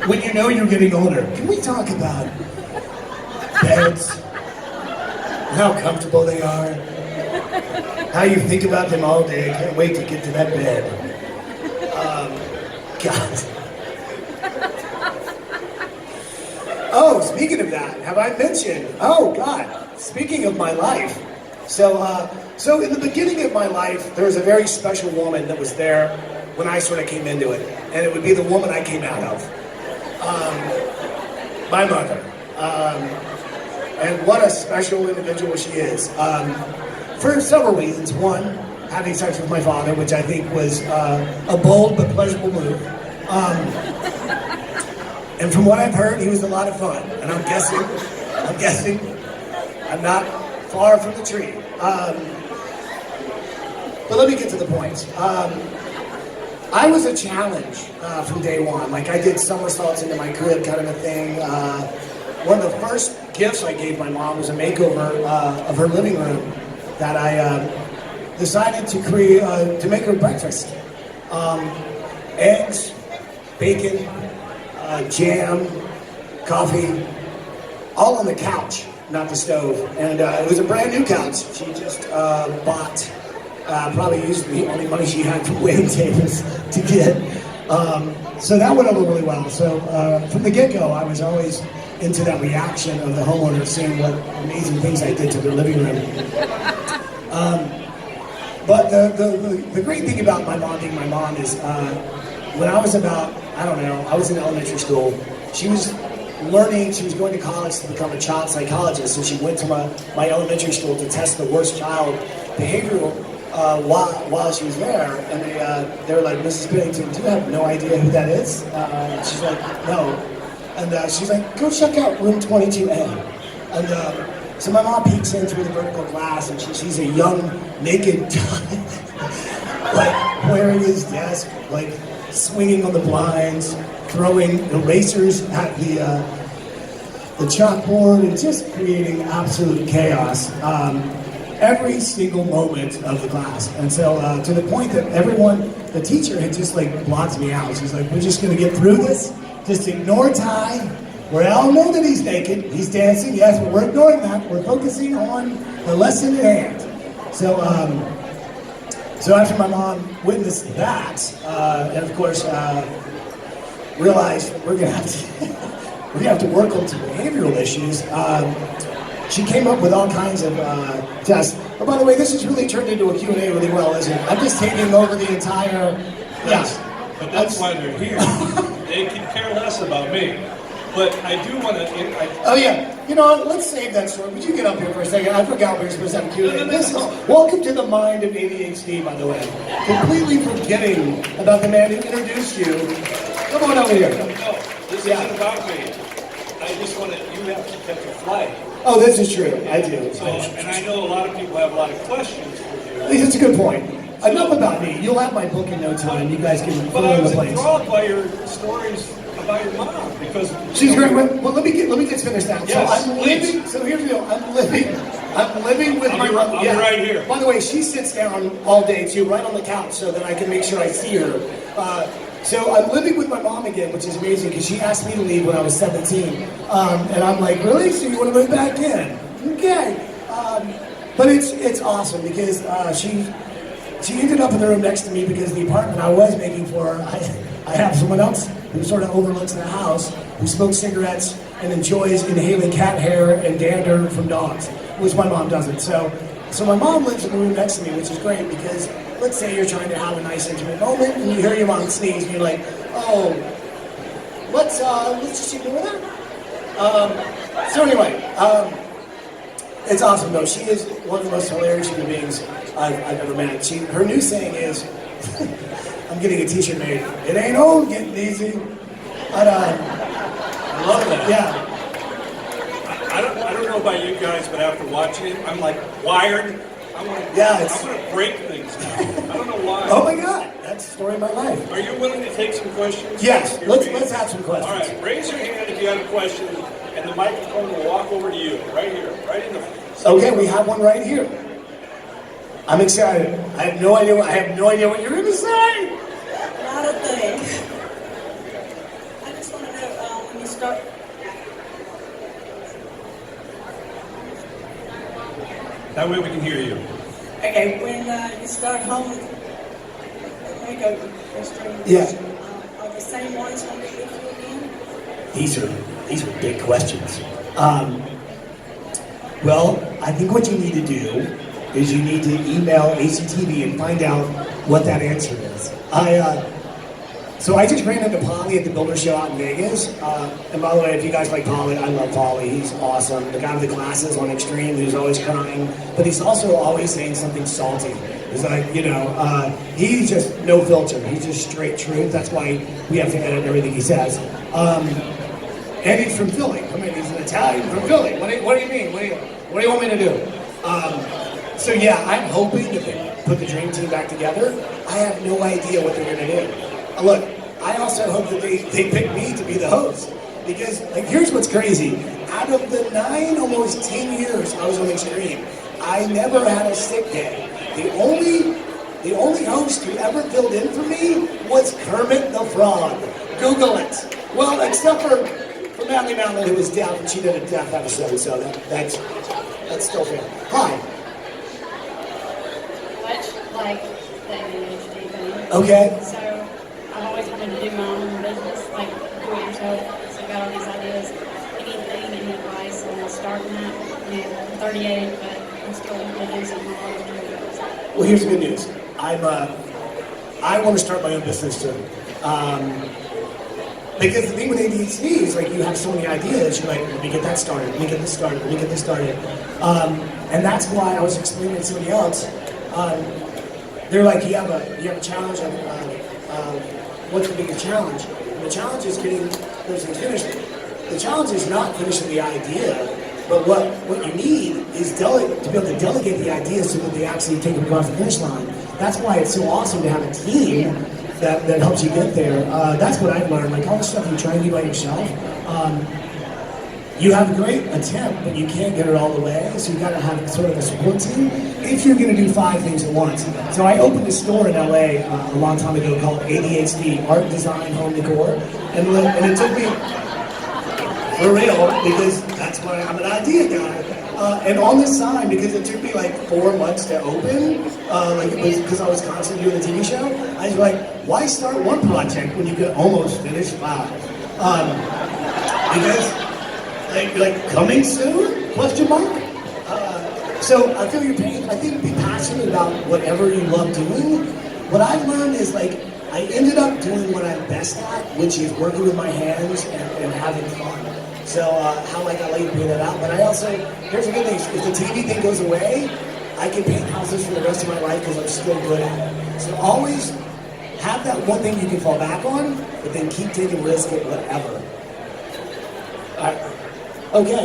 when you know you're getting older. Can we talk about beds? How comfortable they are? How you think about them all day? I can't wait to get to that bed. God. Oh, speaking of that, have I mentioned? Oh God, speaking of my life. So in the beginning of my life, there was a very special woman that was there when I sort of came into it, and it would be the woman I came out of. My mother. And what a special individual she is. For several reasons. One, having sex with my father, which I think was a bold but pleasurable move. And from what I've heard, he was a lot of fun. And I'm guessing, I'm not far from the tree. But let me get to the point. I was a challenge from day one. Like, I did somersaults into my crib kind of a thing. One of the first gifts I gave my mom was a makeover of her living room that I decided to create, to make her breakfast. Eggs, bacon, jam, coffee, all on the couch, not the stove. And it was a brand new couch. She just bought, probably used the only money she had from waiting tables to get. So that went over really well. So from the get-go, I was always into that reaction of the homeowner seeing what amazing things I did to their living room. But the great thing about my mom being my mom is when I was about, I don't know, I was in elementary school, she was learning, she was going to college to become a child psychologist, and she went to my elementary school to test the worst child behavioral while she was there, and they were like, Mrs. Pennington, do you have no idea who that is? She's like, no. And she's like, go check out room 22A. And so my mom peeks in through the vertical glass, and she sees a young, naked guy, like, wearing his desk, like, swinging on the blinds, throwing erasers at the chalkboard, and just creating absolute chaos every single moment of the class. And so to the point that the teacher had just like blocked me out. She's like, we're just gonna get through this. Just ignore Ty. We all know that he's naked, he's dancing, yes, but we're ignoring that. We're focusing on the lesson at hand. So after my mom witnessed that, and of course realized we're gonna have to work on some behavioral issues, she came up with all kinds of tests. Oh, by the way, this has really turned into a Q&A really well, isn't it? I'm just taking over the entire... Yes, but that's why they're here. They can care less about me. But I do want to... Oh, yeah. You know what? Let's save that story. Would you get up here for a second? I forgot we were supposed to have a Q&A. Welcome to the mind of ADHD, by the way. Completely forgetting about the man who introduced you. Come on over here. No, this isn't about me. I just want to... You have to catch a flight. Oh, this is true. I do. So, and I know a lot of people have a lot of questions for you. That's a good point. Enough about me. You'll have my book in no time. You guys can fill in the place. But I was enthralled by your stories about your mom because she's great. Well, let me just finish that. Yes, so I'm living. So here's the deal. I'm living with my mom. I'm right here. By the way, she sits down all day too, right on the couch, so that I can make sure I see her. So I'm living with my mom again, which is amazing because she asked me to leave when I was 17, and I'm like, really? So you want to move back in? Okay. But it's awesome because she ended up in the room next to me because the apartment I was making for her, I have someone else who sort of overlooks the house, who smokes cigarettes and enjoys inhaling cat hair and dander from dogs, which my mom doesn't. So my mom lives in the room next to me, which is great because let's say you're trying to have a nice intimate moment and you hear your mom sneeze and you're like, oh, let's just ignore that. So anyway, it's awesome though. She is one of the most hilarious human beings I've ever met. Her new saying is, I'm getting a t-shirt made, it ain't old getting easy. But I love that. Yeah. I don't know about you guys, but after watching it, I'm like wired. I want to break things now. I don't know why. Oh my God, that's the story of my life. Are you willing to take some questions? Yes, let's have some questions. All right, raise your hand if you have a question, and the microphone will walk over to you, right here, right in the front. Okay, we have one right here. I'm excited. I have no idea what you're going to say. Not a thing. I just want to know, start. That way we can hear you. Okay, when you start home makeover, Yeah. are the same ones going to be with you again? These are big questions. Well, I think what you need to do is you need to email ACTV and find out what that answer is. So I just ran into Polly at the Builder Show out in Vegas. And by the way, if you guys like Polly, I love Polly. He's awesome. The guy with the glasses on Extreme who's always crying, but he's also always saying something salty. He's like, he's just no filter. He's just straight truth. That's why we have to edit everything he says. And he's from Philly. I mean, he's an Italian from Philly. What do you mean? What do you want me to do? So yeah, I'm hoping that they put the dream team back together. I have no idea what they're gonna do. Look, I also hope that they pick me to be the host. Because, here's what's crazy. Out of the 9, almost 10 years I was on Extreme, I never had a sick day. The only host who ever filled in for me was Kermit the Frog. Google it. Well, except for Natalie Mountain, who was deaf, and she did a deaf episode, so that's still fair. Hi. Much like the ADHD thing. Okay. So I've always wanted to do my own business, like do it yourself. So I got all these ideas. Anything, any advice on starting that? I'm 38, but I'm still wanting to do something I want to do. Well, here's the good news. I want to start my own business too. Because the thing with ADHD is you have so many ideas. You're like, let me get that started. Let me get this started. Let me get this started. And that's why I was explaining to somebody else. They're like, you have a challenge of what's the biggest challenge? And the challenge is getting those things finished. The challenge is not finishing the idea, but what you need is to be able to delegate the ideas so that they actually take them across the finish line. That's why it's so awesome to have a team that helps you get there. That's what I've learned. All the stuff you try and do by yourself, you have a great attempt, but you can't get it all the way. So you got to have sort of a support team if you're going to do 5 things at once. So I opened a store in LA a long time ago called ADHD Art Design Home Decor, and it took me for real because that's why I'm an idea guy. And on the side, because it took me 4 months to open, because I was constantly doing the TV show, I was like, why start one project when you could almost finish 5? Because, coming soon? Question mark? So I feel your pain. I think be passionate about whatever you love doing. What I've learned is I ended up doing what I'm best at, which is working with my hands and having fun. So how I got laid to that out. But I also, here's the good thing, if the TV thing goes away, I can paint houses for the rest of my life because I'm still good at it. So always have that one thing you can fall back on, but then keep taking risks at whatever. All right. Okay.